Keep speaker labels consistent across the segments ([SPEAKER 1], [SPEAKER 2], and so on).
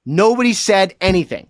[SPEAKER 1] Nobody said anything.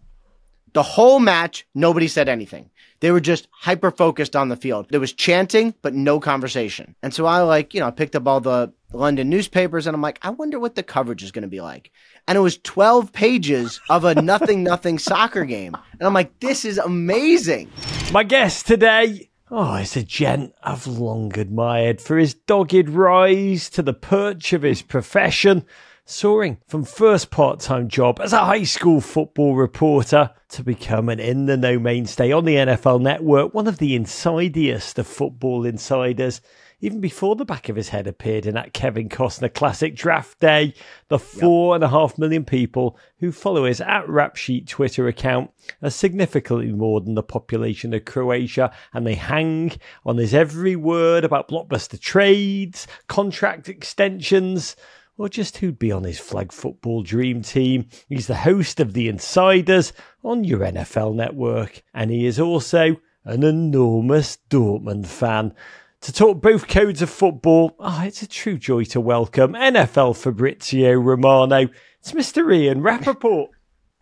[SPEAKER 1] The whole match, nobody said anything. They were just hyper-focused on the field. There was chanting, but no conversation. And so I picked up all the London newspapers, and I'm like, I wonder what the coverage is going to be like. And it was 12 pages of a nothing soccer game. And I'm like, this is amazing.
[SPEAKER 2] My guest today, is a gent I've long admired for his dogged rise to the perch of his profession, soaring from first part-time job as a high school football reporter to become an in-the-know mainstay on the NFL Network, one of the insidiest of football insiders. Even before the back of his head appeared in that Kevin Costner classic Draft Day, the 4.5 million people who follow his @RapSheet Twitter account are significantly more than the population of Croatia, and they hang on his every word about blockbuster trades, contract extensions, or just who'd be on his flag football dream team. He's the host of The Insiders on your NFL Network, and he is also an enormous Dortmund fan. To talk both codes of football, it's a true joy to welcome NFL Fabrizio Romano. It's Mr. Ian Rapoport.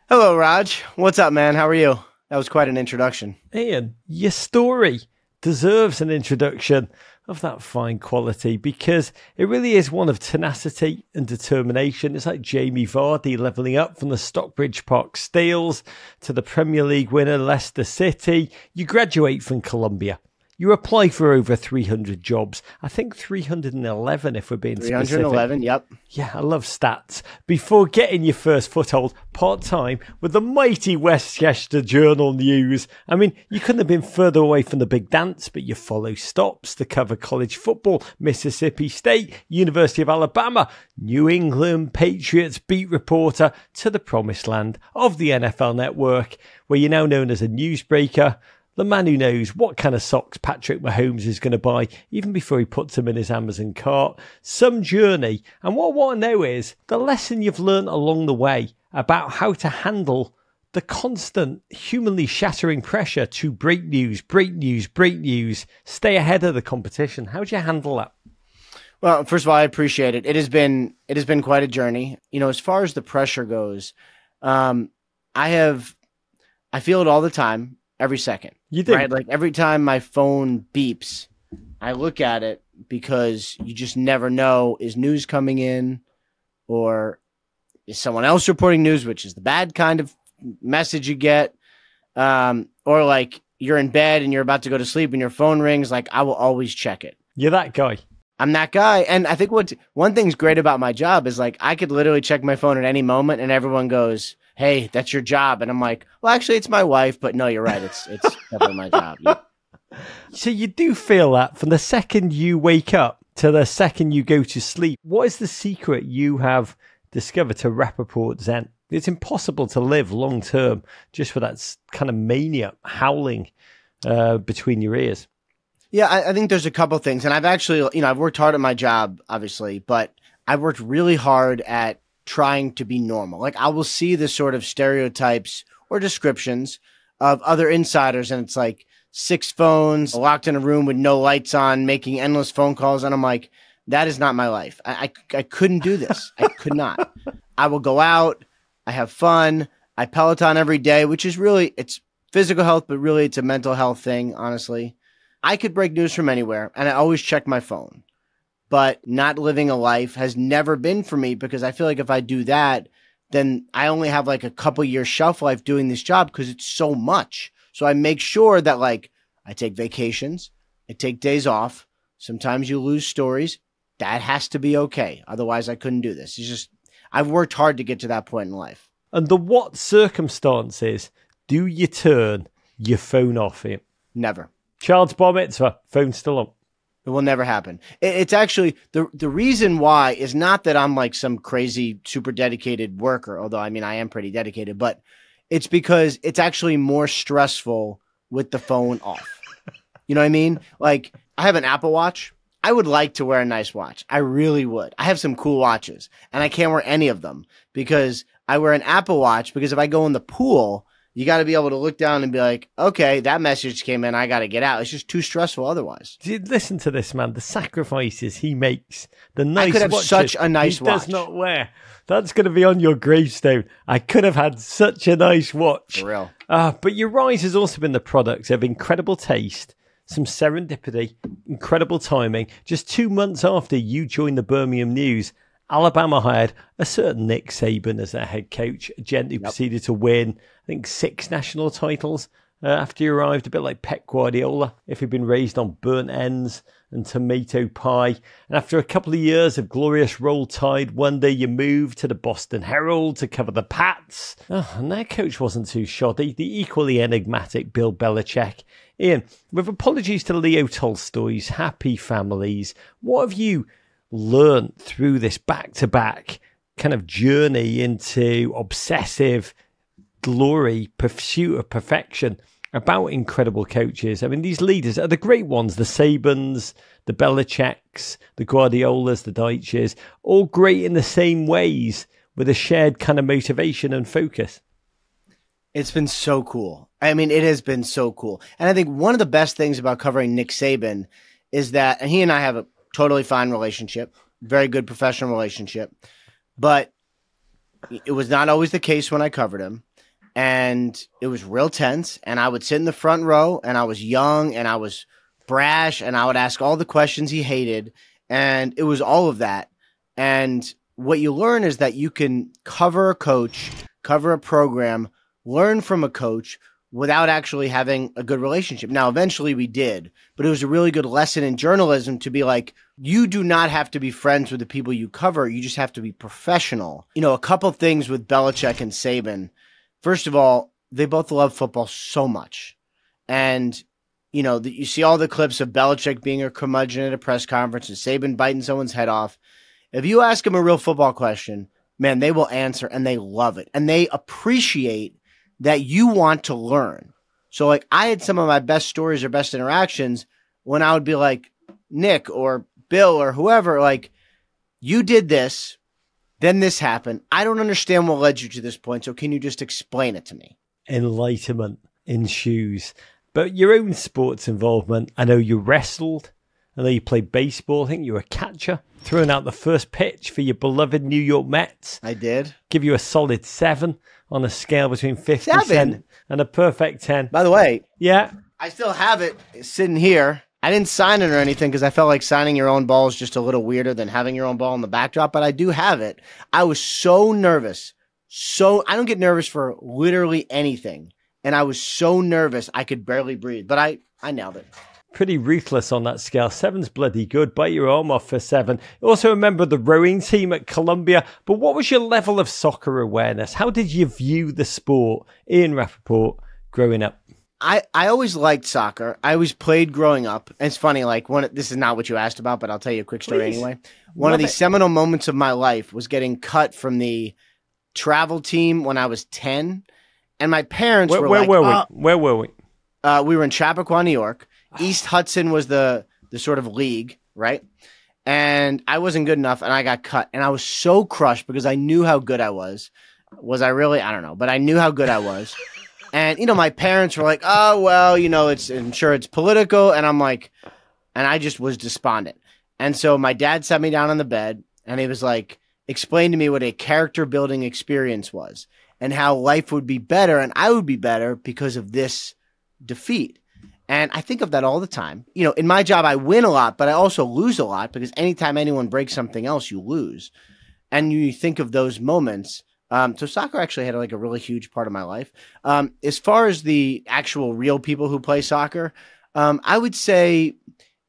[SPEAKER 1] Hello, Raj. What's up, man? How are you? That was quite an introduction.
[SPEAKER 2] Ian, your story deserves an introduction of that fine quality because it really is one of tenacity and determination. It's like Jamie Vardy levelling up from the Stockbridge Park Steels to the Premier League winner Leicester City. You graduate from Columbia. You apply for over 300 jobs. I think 311 if we're being
[SPEAKER 1] 311,
[SPEAKER 2] specific.
[SPEAKER 1] Yep.
[SPEAKER 2] Yeah, I love stats. Before getting your first foothold part-time with the mighty Westchester Journal News. I mean, you couldn't have been further away from the big dance, but you follow stops to cover college football, Mississippi State, University of Alabama, New England Patriots beat reporter to the promised land of the NFL Network, where you're now known as a newsbreaker. The man who knows what kind of socks Patrick Mahomes is going to buy even before he puts them in his Amazon cart. Some journey. And what I want to know is the lesson you've learned along the way about how to handle the constant humanly shattering pressure to break news, stay ahead of the competition. How do you handle that?
[SPEAKER 1] Well, first of all, I appreciate it. It has been quite a journey. As far as the pressure goes, I feel it all the time. Every second.
[SPEAKER 2] You do?
[SPEAKER 1] Right? Like every time my phone beeps, I look at it because you just never know, is news coming in or is someone else reporting news, which is the bad kind of message you get. Or like you're in bed and you're about to go to sleep and your phone rings. Like I will always check it.
[SPEAKER 2] You're that guy.
[SPEAKER 1] I'm that guy. And I think one thing's great about my job is like I could literally check my phone at any moment and everyone goes, hey, that's your job. And I'm like, well, actually, it's my wife. But no, you're right. It's definitely my job. Yeah.
[SPEAKER 2] So you do feel that from the second you wake up to the second you go to sleep. What is the secret you have discovered to Rapoport Zen? It's impossible to live long term just with that kind of mania howling between your ears.
[SPEAKER 1] Yeah, I think there's a couple things. And I've actually, I've worked hard at my job, obviously, but I've worked really hard at trying to be normal. Like I will see the sort of stereotypes or descriptions of other insiders, and it's like 6 phones, locked in a room with no lights on, making endless phone calls. And I'm like, that is not my life. I couldn't do this. I could not. I will go out. I have fun. I Peloton every day, which is really, it's physical health, but really it's a mental health thing, honestly. I could break news from anywhere, and I always check my phone. But not living a life has never been for me because I feel like if I do that, then I only have like a couple years shelf life doing this job because it's so much. So I make sure that like I take vacations, I take days off. Sometimes you lose stories. That has to be okay. Otherwise, I couldn't do this. It's just, I've worked hard to get to that point in life.
[SPEAKER 2] Under what circumstances do you turn your phone off here?
[SPEAKER 1] Never.
[SPEAKER 2] Child's bar mitzvah, phone still on.
[SPEAKER 1] It will never happen. It's actually, the reason why is not that I'm like some crazy, super dedicated worker, although I mean, I am pretty dedicated, but it's because it's actually more stressful with the phone off. You know what I mean? Like, I have an Apple Watch. I would like to wear a nice watch. I really would. I have some cool watches, and I can't wear any of them because I wear an Apple Watch because if I go in the pool, You got to be able to look down and be like, okay, that message came in. I got to get out. It's just too stressful otherwise.
[SPEAKER 2] Listen to this, man. The sacrifices he makes. The nice
[SPEAKER 1] I could have
[SPEAKER 2] watches
[SPEAKER 1] such a nice
[SPEAKER 2] he
[SPEAKER 1] watch.
[SPEAKER 2] does not wear. That's going to be on your gravestone. I could have had such a nice watch.
[SPEAKER 1] For real.
[SPEAKER 2] But your rise has also been the product of incredible taste, some serendipity, incredible timing. Just 2 months after you joined the Birmingham News, Alabama hired a certain Nick Saban as their head coach, a gent who proceeded to win, I think, 6 national titles after he arrived, a bit like Pep Guardiola, if he'd been raised on burnt ends and tomato pie. And after a couple of years of glorious Roll Tide, one day you moved to the Boston Herald to cover the Pats. And their coach wasn't too shoddy, the equally enigmatic Bill Belichick. Ian, with apologies to Leo Tolstoy's happy families, what have you learned through this back-to-back kind of journey into obsessive glory, pursuit of perfection about incredible coaches? I mean, these leaders are the great ones, the Sabans, the Belichicks, the Guardiolas, the Deitches, all great in the same ways with a shared kind of motivation and focus.
[SPEAKER 1] It's been so cool. I mean, it has been so cool. And I think one of the best things about covering Nick Saban is that, and he and I have a totally fine relationship, very good professional relationship, but it was not always the case when I covered him. And it was real tense, and I would sit in the front row, and I was young, and I was brash, and I would ask all the questions he hated, and it was all of that. And what you learn is that you can cover a coach, cover a program, learn from a coach without actually having a good relationship. Now, eventually we did, but it was a really good lesson in journalism to be like, you do not have to be friends with the people you cover. You just have to be professional. You know, a couple things with Belichick and Saban. First of all, they both love football so much. And, you know, you see all the clips of Belichick being a curmudgeon at a press conference and Saban biting someone's head off. If you ask them a real football question, man, they will answer, and they love it. And they appreciate that you want to learn. So, like, I had some of my best stories or best interactions when I would be like, Nick or Bill or whoever, like, you did this, then this happened. I don't understand what led you to this point, so can you just explain it to me?
[SPEAKER 2] Enlightenment ensues. But your own sports involvement, I know you wrestled, I know you played baseball, I think you were a catcher, throwing out the first pitch for your beloved New York Mets.
[SPEAKER 1] I did.
[SPEAKER 2] Give you a solid 7 on a scale between 50 cent and a perfect 10.
[SPEAKER 1] By the way,
[SPEAKER 2] yeah,
[SPEAKER 1] I still have it sitting here. I didn't sign it or anything because I felt like signing your own ball is just a little weirder than having your own ball in the backdrop, but I do have it. I was so nervous. I don't get nervous for literally anything. And I was so nervous I could barely breathe, but I nailed it.
[SPEAKER 2] Pretty ruthless on that scale. 7's bloody good. Bite your arm off for 7. Also remember the rowing team at Columbia. But what was your level of soccer awareness? How did you view the sport, Ian Rapoport, growing up?
[SPEAKER 1] I always liked soccer. I always played growing up. And it's funny, like, this is not what you asked about, but I'll tell you a quick story anyway. One of the seminal moments of my life was getting cut from the travel team when I was 10. And my parents were like,
[SPEAKER 2] Where were we?
[SPEAKER 1] We were in Chappaqua, New York. East Hudson was the sort of league, right? And I wasn't good enough, and I got cut. And I was so crushed because I knew how good I was. Was I really? I don't know. But I knew how good I was. And, you know, my parents were like, oh, well, you know, I'm sure it's political. And I'm like, and I just was despondent. And so my dad sat me down on the bed, and he was like, explain to me what a character building experience was and how life would be better and I would be better because of this defeat. And I think of that all the time. You know, in my job, I win a lot, but I also lose a lot because anytime anyone breaks something else, you lose. And you think of those moments. So soccer actually had like a really huge part of my life. As far as the actual real people who play soccer, I would say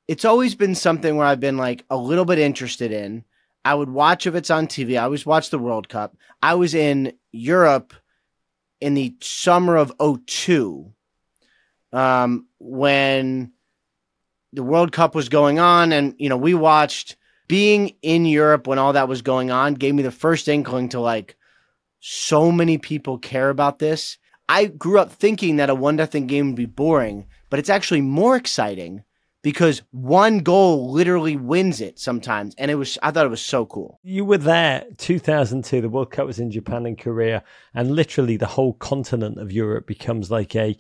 [SPEAKER 1] it's always been something where I've been like a little bit interested in. I would watch if it's on TV. I always watch the World Cup. I was in Europe in the summer of '02. When the World Cup was going on, and, you know, we watched. Being in Europe when all that was going on gave me the first inkling to like, so many people care about this. I grew up thinking that a 1-0 game would be boring, but it's actually more exciting because one goal literally wins it sometimes. And I thought it was so cool.
[SPEAKER 2] You were there, 2002, the World Cup was in Japan and Korea, and literally the whole continent of Europe becomes like a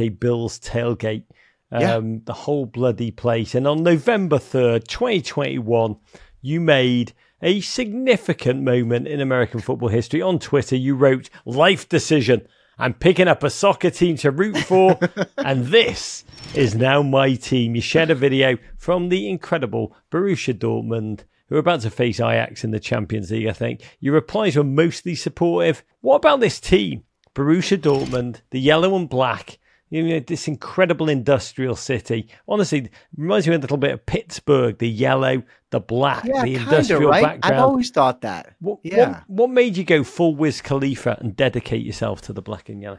[SPEAKER 2] Bills tailgate. The whole bloody place. And on November 3rd, 2021, you made a significant moment in American football history. On Twitter, you wrote, "Life decision. I'm picking up a soccer team to root for, and this is now my team." You shared a video from the incredible Borussia Dortmund, who are about to face Ajax in the Champions League, I think. Your replies were mostly supportive. What about this team? Borussia Dortmund, the yellow and black, this incredible industrial city. Honestly, it reminds me a little bit of Pittsburgh, the yellow, the black, the industrial background.
[SPEAKER 1] I've always thought that.
[SPEAKER 2] What made you go full Wiz Khalifa and dedicate yourself to the black and yellow?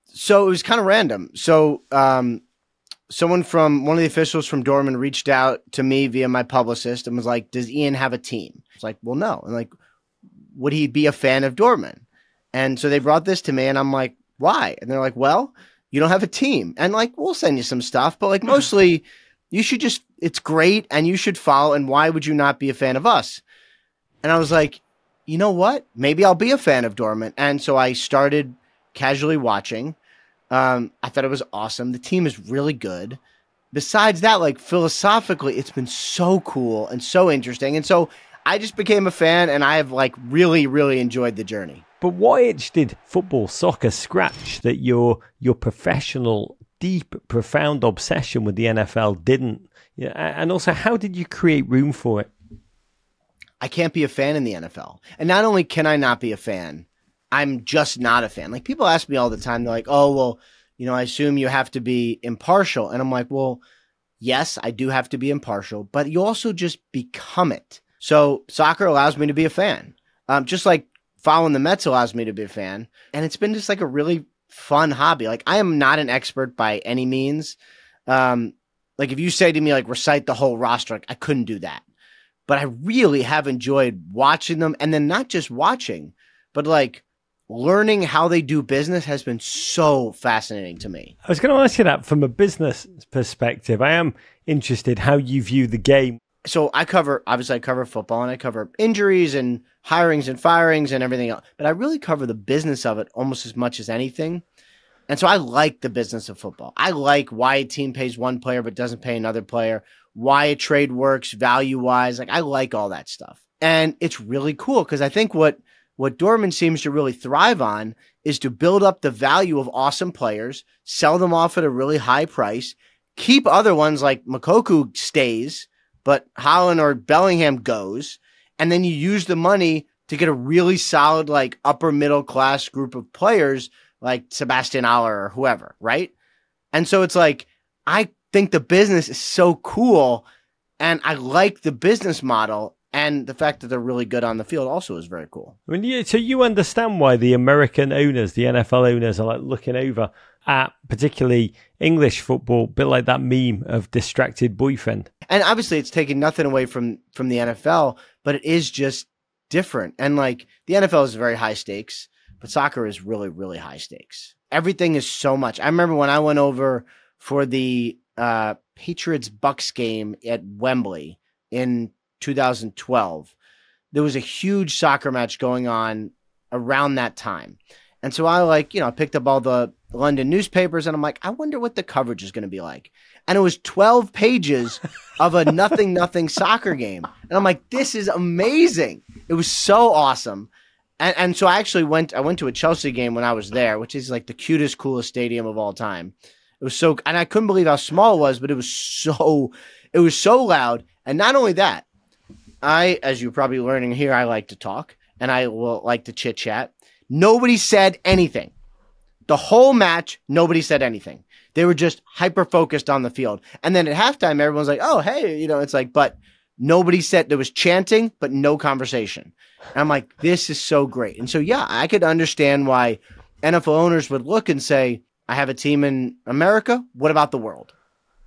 [SPEAKER 1] So it was kind of random. So someone from one of the officials from Dortmund reached out to me via my publicist and was like, "Does Ian have a team?" I was like, "Well, no." And like, would he be a fan of Dortmund? And so they brought this to me and I'm like, "Why?" And they're like, "Well, you don't have a team. And like, we'll send you some stuff, but like mostly you should it's great and you should follow. And why would you not be a fan of us?" And I was like, you know what? Maybe I'll be a fan of Dortmund. And so I started casually watching. I thought it was awesome. The team is really good. Besides that, like philosophically, it's been so cool and so interesting. And so I just became a fan and I have like really, really enjoyed the journey.
[SPEAKER 2] But what itch did football, soccer scratch that your professional, deep, profound obsession with the NFL didn't? Yeah, and also, how did you create room for it?
[SPEAKER 1] I can't be a fan in the NFL. And not only can I not be a fan, I'm just not a fan. Like people ask me all the time, they're like, "Oh, well, I assume you have to be impartial." And I'm like, well, yes, I do have to be impartial, but you also just become it. So soccer allows me to be a fan. Just like following the Mets allows me to be a fan. And it's been just like a really fun hobby. Like I am not an expert by any means. Like if you say to me, like recite the whole roster, like, I couldn't do that. But I really have enjoyed watching them. And then not just watching, but like learning how they do business has been so fascinating to me.
[SPEAKER 2] I was going to ask you that from a business perspective. I am interested how you view the game.
[SPEAKER 1] So I cover football and I cover injuries and hirings and firings and everything else. But I really cover the business of it almost as much as anything. And so I like the business of football. I like why a team pays one player but doesn't pay another player, why a trade works value-wise. Like I like all that stuff. And it's really cool because I think what Dortmund seems to really thrive on is to build up the value of awesome players, sell them off at a really high price, keep other ones like Moukoko stays, but Haaland or Bellingham goes, and then you use the money to get a really solid, like upper middle class group of players like Sebastian Aller or whoever, right? And so it's like, I think the business is so cool and I like the business model, and the fact that they're really good on the field also is very cool.
[SPEAKER 2] I mean, so you understand why the American owners, the NFL owners, are like looking over at particularly English football, a bit like that meme of distracted boyfriend.
[SPEAKER 1] And obviously it's taking nothing away from the NFL, but it is just different. And like the NFL is very high stakes, but soccer is really, really high stakes. Everything is so much. I remember when I went over for the Patriots-Bucks game at Wembley in 2012, there was a huge soccer match going on around that time. And so I picked up all the London newspapers and I'm like, I wonder what the coverage is going to be like. And it was 12 pages of a nothing soccer game. And I'm like, this is amazing. It was so awesome. And so I went to a Chelsea game when I was there, which is like the cutest, coolest stadium of all time. It was so, and I couldn't believe how small it was, but it was so loud. And not only that, as you're probably learning here, I like to talk and I will like to chit chat. Nobody said anything. The whole match, nobody said anything. They were just hyper-focused on the field. And then at halftime, everyone's like, oh, hey, it's like, but nobody said, there was chanting, but no conversation. And I'm like, this is so great. And so, yeah, I could understand why NFL owners would look and say, I have a team in America. What about the world?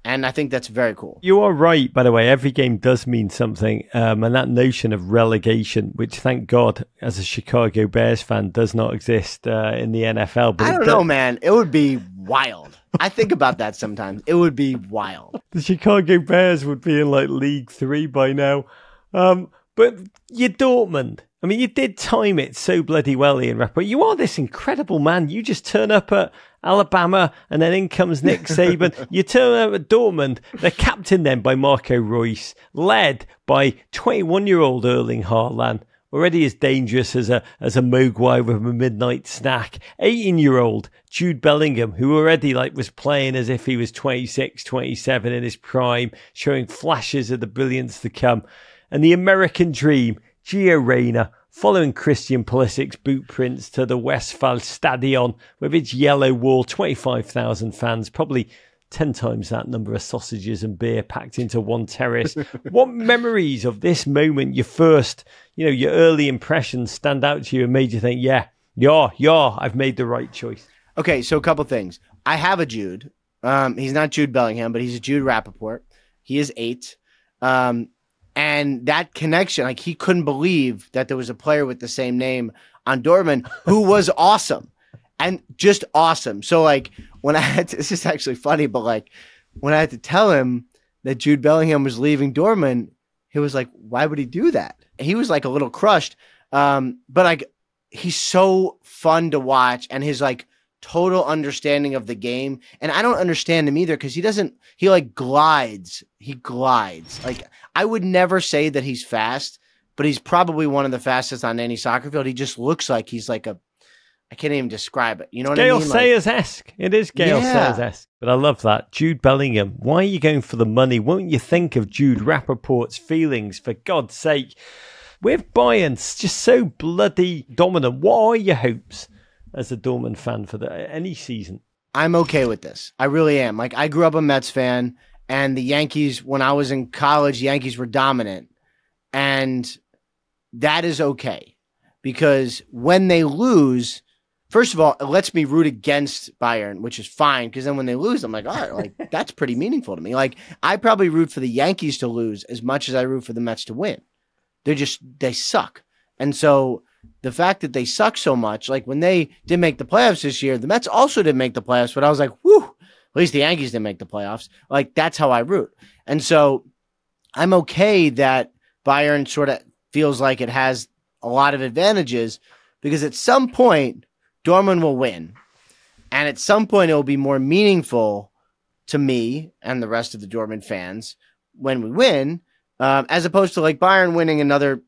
[SPEAKER 1] And I think that's very cool.
[SPEAKER 2] You are right, by the way. Every game does mean something. And that notion of relegation, which thank God, as a Chicago Bears fan, does not exist in the NFL. But
[SPEAKER 1] I don't know, man. It would be wild. I think about that sometimes. It would be wild.
[SPEAKER 2] The Chicago Bears would be in like League 3 by now. But you're Dortmund. I mean, you did time it so bloody well, Ian Rapoport. You are this incredible man. You just turn up at Alabama and then in comes Nick Saban. You turn up at Dortmund. They're captained then by Marco Reus, led by 21-year-old Erling Haaland, already as dangerous as a Mogwai with a midnight snack. 18-year-old Jude Bellingham, who already was playing as if he was 26, 27 in his prime, showing flashes of the brilliance to come. And the American dream, Gio Reyna, following Christian Pulisic's boot prints to the Westfalenstadion with its yellow wall, 25,000 fans, probably 10 times that number of sausages and beer packed into one terrace. What memories of this moment, your first, your early impressions stand out to you and made you think, yeah, I've made the right choice? Okay,
[SPEAKER 1] so a couple things. I have a Jude. He's not Jude Bellingham, but he's a Jude Rapoport. He is 8. And that connection, he couldn't believe that there was a player with the same name on Dortmund who was awesome and just awesome. So when I had to, it's just actually funny, but when I had to tell him that Jude Bellingham was leaving Dortmund, he was like, why would he do that? And he was a little crushed. But he's so fun to watch, and his total understanding of the game. And I don't understand him either, because he glides. He glides. I would never say that he's fast, but he's probably one of the fastest on any soccer field. He just looks like he's I can't even describe it. You know what I mean?
[SPEAKER 2] Gale Sayers-esque. It is Gale Sayers-esque. But I love that. Jude Bellingham, why are you going for the money? Won't you think of Jude Rapoport's feelings, for God's sake? With Bayern just so bloody dominant, what are your hopes as a Dortmund fan for any season?
[SPEAKER 1] I'm okay with this. I really am. I grew up a Mets fan, and the Yankees, when I was in college, Yankees were dominant. And that is okay, because when they lose, first of all, it lets me root against Bayern, which is fine, because then when they lose, I'm all right, that's pretty meaningful to me. I probably root for the Yankees to lose as much as I root for the Mets to win. They suck. And so the fact that they suck so much, when they didn't make the playoffs this year, the Mets also didn't make the playoffs, but I was whew, at least the Yankees didn't make the playoffs. That's how I root. And so I'm okay that Bayern sort of feels like it has a lot of advantages, because at some point, Dortmund will win. And at some point, it will be more meaningful to me and the rest of the Dortmund fans when we win, as opposed to Bayern winning another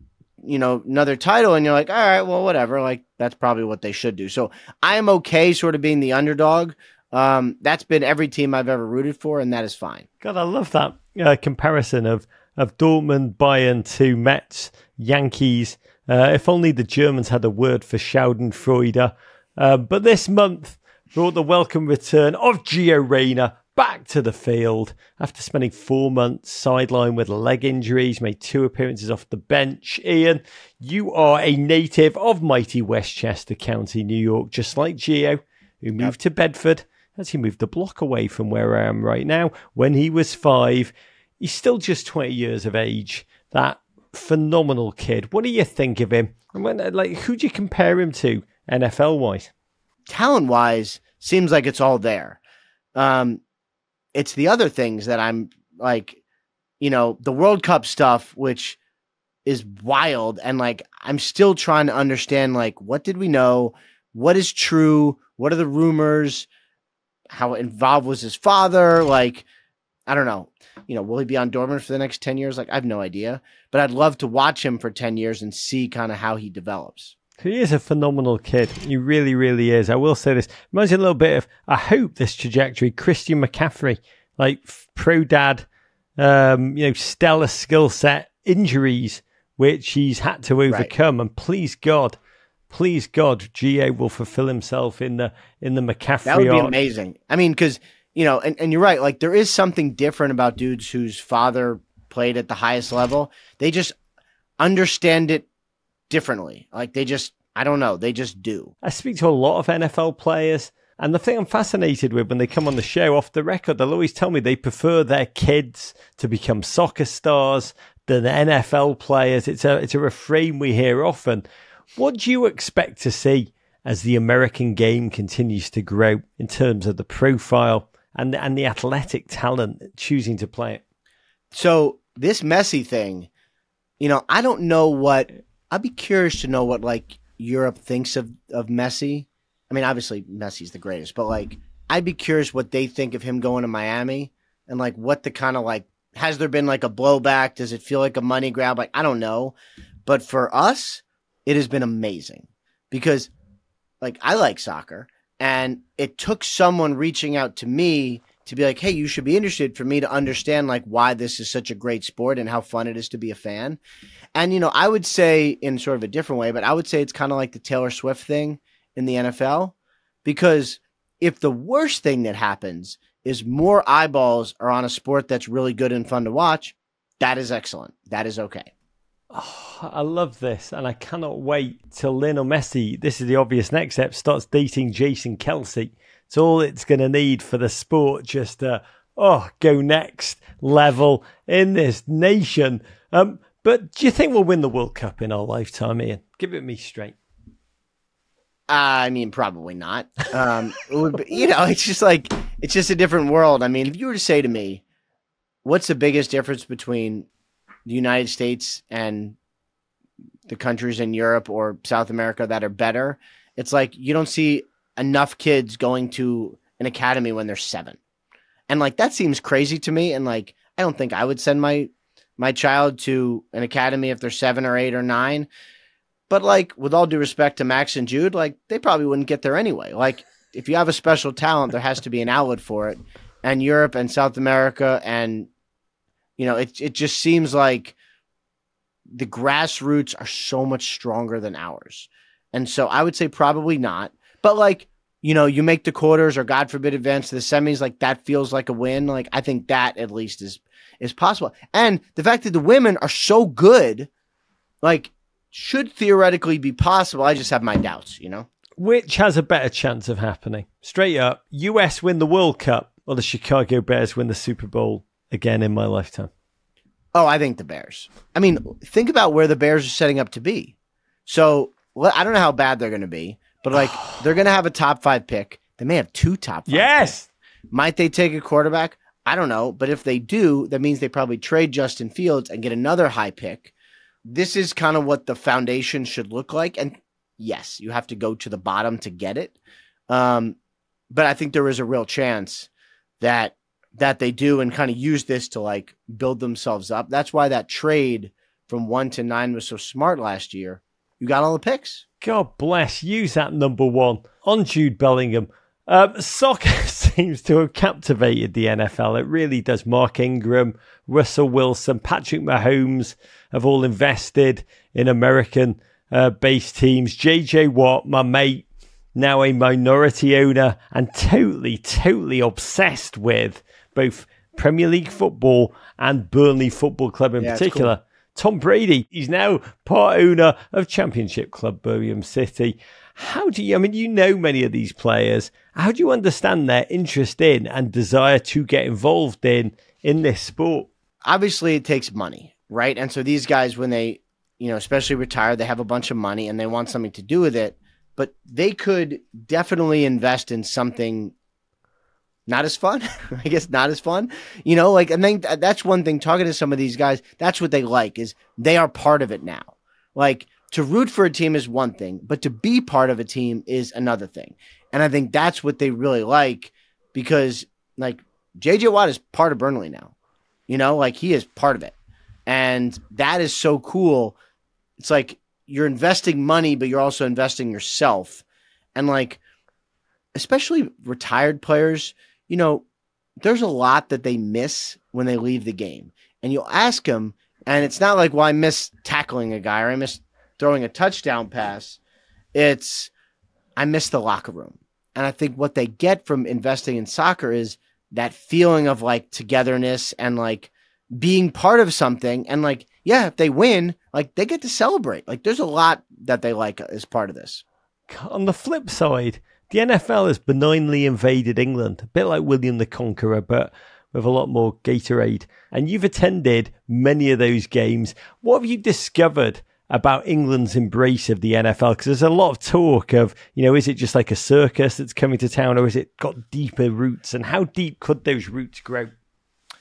[SPEAKER 1] title, and you're all right, well, whatever. That's probably what they should do. So I'm okay sort of being the underdog. That's been every team I've ever rooted for, and that is fine.
[SPEAKER 2] God, I love that comparison of Dortmund, Bayern to Mets, Yankees. If only the Germans had a word for Schadenfreude. But this month brought the welcome return of Gio Reyna back to the field after spending 4 months sidelined with leg injuries, made 2 appearances off the bench. Ian, you are a native of mighty Westchester County, New York, just like Gio, who moved to Bedford, as he moved a block away from where I am right now. When he was 5, he's still just 20 years of age. That phenomenal kid. What do you think of him? And who do you compare him to NFL-wise?
[SPEAKER 1] Talent-wise, seems like it's all there. It's the other things that I'm the World Cup stuff, which is wild. And I'm still trying to understand, what did we know? What is true? What are the rumors? How involved was his father? I don't know. Will he be on Dortmund for the next 10 years? I have no idea, but I'd love to watch him for 10 years and see kind of how he develops.
[SPEAKER 2] He is a phenomenal kid. He really, really is. I will say this. Reminds me a little bit of, I hope, this trajectory. Christian McCaffrey, pro dad, stellar skill set, injuries, which he's had to overcome. Right. And please God, Gio will fulfill himself in the McCaffrey.
[SPEAKER 1] That would be amazing. I mean, because, and you're right. There is something different about dudes whose father played at the highest level. They just understand it differently. I don't know. They just do.
[SPEAKER 2] I speak to a lot of NFL players, and the thing I'm fascinated with when they come on the show off the record, they'll always tell me they prefer their kids to become soccer stars than NFL players. It's a refrain we hear often. What do you expect to see as the American game continues to grow in terms of the profile and the athletic talent choosing to play it.
[SPEAKER 1] So this Messi thing, I don't know I'd be curious to know what like Europe thinks of Messi. I mean, obviously Messi's the greatest, but like I'd be curious what they think of him going to Miami and like what the kind of like, has there been like a blowback? Does it feel like a money grab? Like, I don't know. But for us, it has been amazing because like I like soccer and it took someone reaching out to me to be like, hey, you should be interested, for me to understand like why this is such a great sport and how fun it is to be a fan. And, I would say in sort of a different way, but I would say it's kind of like the Taylor Swift thing in the NFL, because if the worst thing that happens is more eyeballs are on a sport that's really good and fun to watch, that is excellent. That is okay.
[SPEAKER 2] Oh, I love this, and I cannot wait till Lionel Messi, this is the obvious next step, starts dating Jason Kelce. It's all it's going to need for the sport just to go next level in this nation. But do you think we'll win the World Cup in our lifetime, Ian? Give it me straight.
[SPEAKER 1] I mean, probably not. It's just like, it's just a different world. I mean, if you were to say to me, what's the biggest difference between the United States and the countries in Europe or South America that are better? It's like, you don't see enough kids going to an academy when they're 7. And like, that seems crazy to me. And like, I don't think I would send my child to an academy if they're 7 or 8 or 9. But like, with all due respect to Max and Jude, like they probably wouldn't get there anyway. Like if you have a special talent, there has to be an outlet for it. And Europe and South America and, it just seems like the grassroots are so much stronger than ours. And so I would say probably not. But like, you make the quarters or God forbid advance to the semis, like that feels like a win. Like I think that at least is possible. And the fact that the women are so good, like, should theoretically be possible. I just have my doubts,
[SPEAKER 2] Which has a better chance of happening? Straight up, US win the World Cup or the Chicago Bears win the Super Bowl again in my lifetime?
[SPEAKER 1] Oh, I think the Bears. I mean, think about where the Bears are setting up to be. So I don't know how bad they're going to be, but like they're going to have a top 5 pick. They may have 2 top 5
[SPEAKER 2] Yes.
[SPEAKER 1] picks. Might they take a quarterback? I don't know. But if they do, that means they probably trade Justin Fields and get another high pick. This is kind of what the foundation should look like. And yes, you have to go to the bottom to get it. But I think there is a real chance that they do and kind of use this to like build themselves up. That's why that trade from 1 to 9 was so smart last year. You got all the picks.
[SPEAKER 2] God bless. Use that number 1 on Jude Bellingham. Soccer seems to have captivated the NFL. It really does. Mark Ingram, Russell Wilson, Patrick Mahomes have all invested in American-based teams. JJ Watt, my mate, now a minority owner and totally obsessed with both Premier League football and Burnley Football Club in particular. Cool. Tom Brady, he's now part owner of Championship Club Birmingham City. How do you, many of these players, how do you understand their interest in and desire to get involved in this sport?
[SPEAKER 1] Obviously, it takes money, right? And so these guys, when they, especially retire, they have a bunch of money and they want something to do with it, but they could definitely invest in something not as fun, I guess not as fun, and then that's one thing, talking to some of these guys, that's what they like, is they are part of it now. Like, to root for a team is one thing, but to be part of a team is another thing. And I think that's what they really like, because like JJ Watt is part of Burnley now, he is part of it. And that is so cool. It's like you're investing money, but you're also investing yourself. And like, especially retired players, there's a lot that they miss when they leave the game. And you'll ask them, and it's not like, well, I miss tackling a guy or I miss throwing a touchdown pass. It's, I miss the locker room. And I think what they get from investing in soccer is that feeling of like togetherness and like being part of something. And like, yeah, if they win, like they get to celebrate. Like there's a lot that they like as part of this.
[SPEAKER 2] On the flip side, the NFL has benignly invaded England, a bit like William the Conqueror, but with a lot more Gatorade. And you've attended many of those games. What have you discovered about England's embrace of the NFL? Because there's a lot of talk of, is it just like a circus that's coming to town, or has it got deeper roots? And how deep could those roots grow?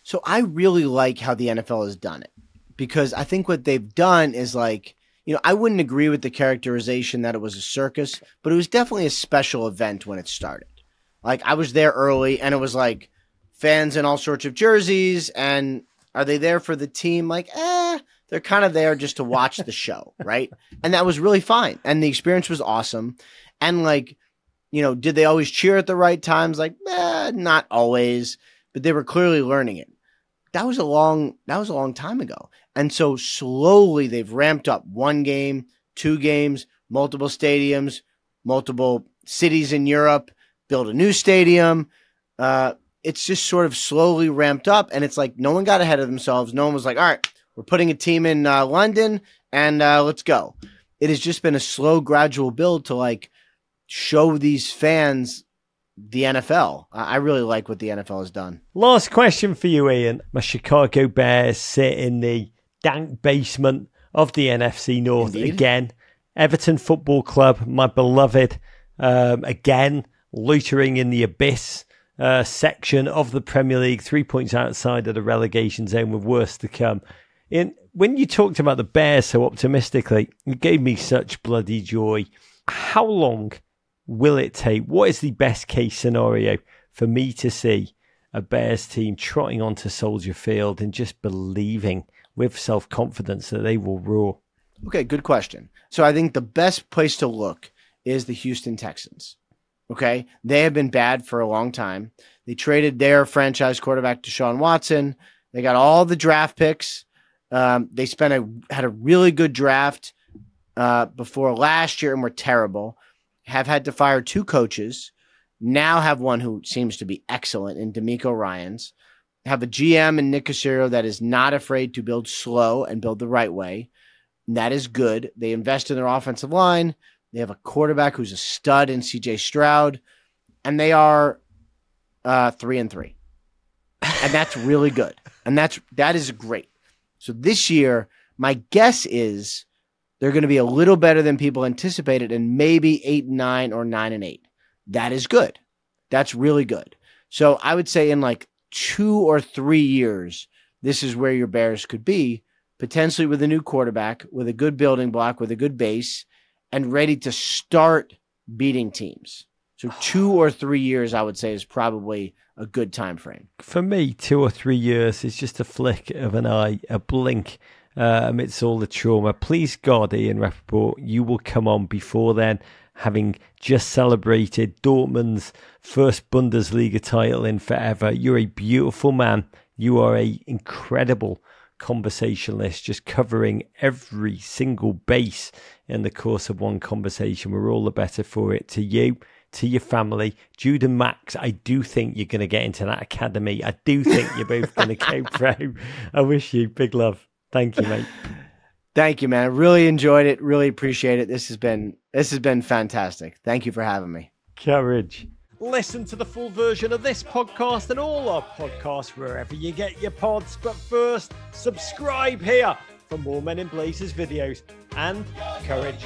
[SPEAKER 1] So I really like how the NFL has done it, because I think what they've done is I wouldn't agree with the characterization that it was a circus, but it was definitely a special event when it started. I was there early, and it was fans in all sorts of jerseys, and are they there for the team? They're kind of there just to watch the show, right? And that was really fine. And the experience was awesome. And did they always cheer at the right times? Not always, but they were clearly learning it. That was a long time ago. And so slowly they've ramped up 1 game, 2 games, multiple stadiums, multiple cities in Europe, build a new stadium. It's just sort of slowly ramped up, and it's no one got ahead of themselves. No one was all right, we're putting a team in London and let's go. It has just been a slow, gradual build to show these fans the NFL. I really like what the NFL has done.
[SPEAKER 2] Last question for you, Ian. My Chicago Bears sit in the dank basement of the NFC North. Indeed. Again. Everton Football Club, my beloved, again, loitering in the abyss section of the Premier League, 3 points outside of the relegation zone with worse to come. When you talked about the Bears so optimistically, it gave me such bloody joy. How long will it take? What is the best case scenario for me to see a Bears team trotting onto Soldier Field and just believing with self-confidence that they will roar?
[SPEAKER 1] Okay, good question. So I think the best place to look is the Houston Texans. Okay, they have been bad for a long time. They traded their franchise quarterback Deshaun Watson. They got all the draft picks. They had a really good draft before last year and were terrible. Have had to fire 2 coaches. Now have one who seems to be excellent in DeMeco Ryans. Have a GM in Nick Caserio that is not afraid to build slow and build the right way. And that is good. They invest in their offensive line. They have a quarterback who's a stud in CJ Stroud. And they are 3-3. And that's really good. And that is great. So this year, my guess is they're going to be a little better than people anticipated, and maybe 8-9 or 9-8. That is good. That's really good. So I would say in 2 or 3 years, this is where your Bears could be, potentially with a new quarterback, with a good building block, with a good base, and ready to start beating teams. So 2 or 3 years, I would say, is probably a good time frame.
[SPEAKER 2] For me, 2 or 3 years is just a flick of an eye, a blink amidst all the trauma. Please God, Ian Rapoport, you will come on before then, having just celebrated Dortmund's first Bundesliga title in forever. You're a beautiful man. You are an incredible conversationalist, just covering every single base in the course of one conversation. We're all the better for it. To you, to your family, Jude and Max, I do think you're going to get into that academy. I do think you're both going to go pro. I wish you big love. Thank you, mate.
[SPEAKER 1] Thank you, man. I really enjoyed it. Really appreciate it. This has been fantastic. Thank you for having me.
[SPEAKER 2] Courage. Listen to the full version of this podcast and all our podcasts wherever you get your pods. But first, subscribe here for more Men in Blazers videos. And courage.